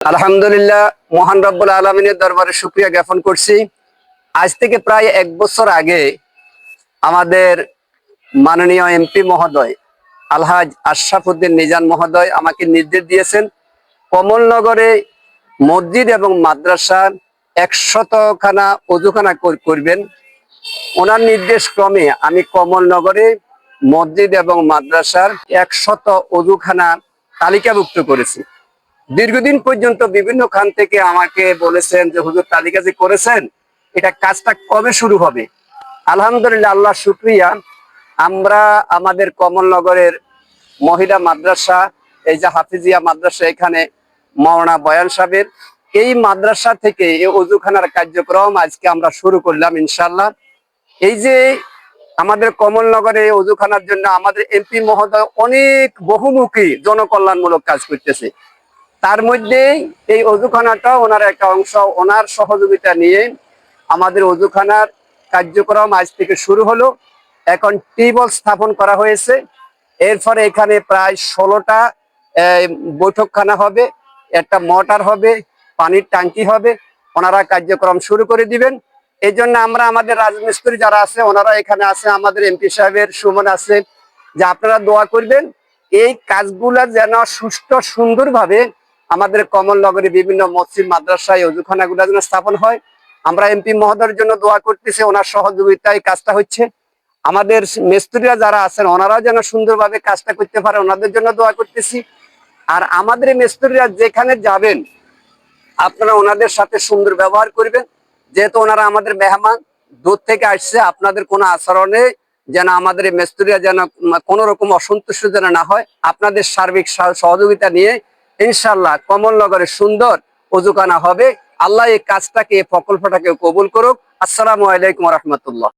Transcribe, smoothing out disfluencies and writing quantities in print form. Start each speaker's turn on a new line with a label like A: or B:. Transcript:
A: আলহামদুলিল্লাহ, মহান রব্বুল আলমিনের দরবারে শুকরিয়া জ্ঞাপন করছি। আজ থেকে প্রায় 1 বছর আগে আমাদের মাননীয় এমপি মহোদয় আলহাজ আশরাফুদ্দিন নিজান মহোদয় আমাকে নির্দেশ দিয়েছেন কমলনগরে মসজিদ এবং মাদ্রাসার 100খানা অজুখানা করবেন। ওনার নির্দেশ ক্রমে আমি কমলনগরে মসজিদ এবং মাদ্রাসার 100 অজুখানা তালিকাভুক্ত করেছি। দীর্ঘদিন পর্যন্ত বিভিন্ন খান থেকে আমাকে বলেছেন যে হুজুর, তালিকা যে করেছেন এটা কাজটা কবে শুরু হবে? আলহামদুলিল্লাহ, আল্লাহ শুকরিয়া, আমরা আমাদের কমলনগরের মহিলা মাদ্রাসা, এই যে হাফিজিয়া মাদ্রাসা, এখানে মাওলানা বয়ান সাহেবের এই মাদ্রাসা থেকে এই অজুখানার কার্যক্রম আজকে আমরা শুরু করলাম ইনশাআল্লাহ। এই যে আমাদের কমলনগরে অজুখানার জন্য আমাদের এমপি মহোদয় অনেক বহুমুখী জনকল্যাণমূলক কাজ করতেছে। তার মধ্যে এই অজুখানাটা ওনার একটা অংশ, ওনার সহযোগিতা নিয়ে আমাদের অজুখানার কার্যক্রম আজ থেকে শুরু হলো। এখন টিউবওয়েল স্থাপন করা হয়েছে। এরপরে এখানে প্রায় 16টা বৈঠকখানা হবে, একটা মোটর হবে, পানির ট্যাঙ্কি হবে। ওনারা কার্যক্রম শুরু করে দিবেন। এই জন্য আমরা আমাদের রাজমিস্ত্রি যারা আছে ওনারা এখানে আছে, আমাদের এমপি সাহেবের সুমন আছে, যে আপনারা দোয়া করবেন এই কাজগুলা যেন সুষ্ঠু সুন্দরভাবে আমাদের কমলনগরে বিভিন্ন মসজিদ মাদ্রাসায় অজুখানাগুলো যেন স্থাপন হয়। আমরা এমপি মহোদয়ের জন্য দোয়া করতেছি, ওনার সহযোগিতায় কাজটা হচ্ছে। আমাদের মিস্ত্রিরা যারা আছেন ওনারাও যেন সুন্দরভাবে কাজটা করতে পারে, ওনাদের জন্য দোয়া করতেছি। আর আমাদের মিস্ত্রিরা যেখানে যাবেন আপনারা ওনাদের সাথে সুন্দর ব্যবহার করবেন, যেহেতু ওনারা আমাদের মেহমান, দূর থেকে আসছে। আপনাদের কোনো আচরণে যেন আমাদের এই মিস্ত্রিরা যেন কোনো রকম অসন্তুষ্ট যেন না হয়। আপনাদের সার্বিক সহযোগিতা নিয়ে ইনশাআল্লাহ কমলনগরে সুন্দর অজুখানা হবে। আল্লাহ এই কাজটাকে, এই প্রকল্পটাকে কবুল করুক। আসসালামু আলাইকুম ওয়া রাহমাতুল্লাহ।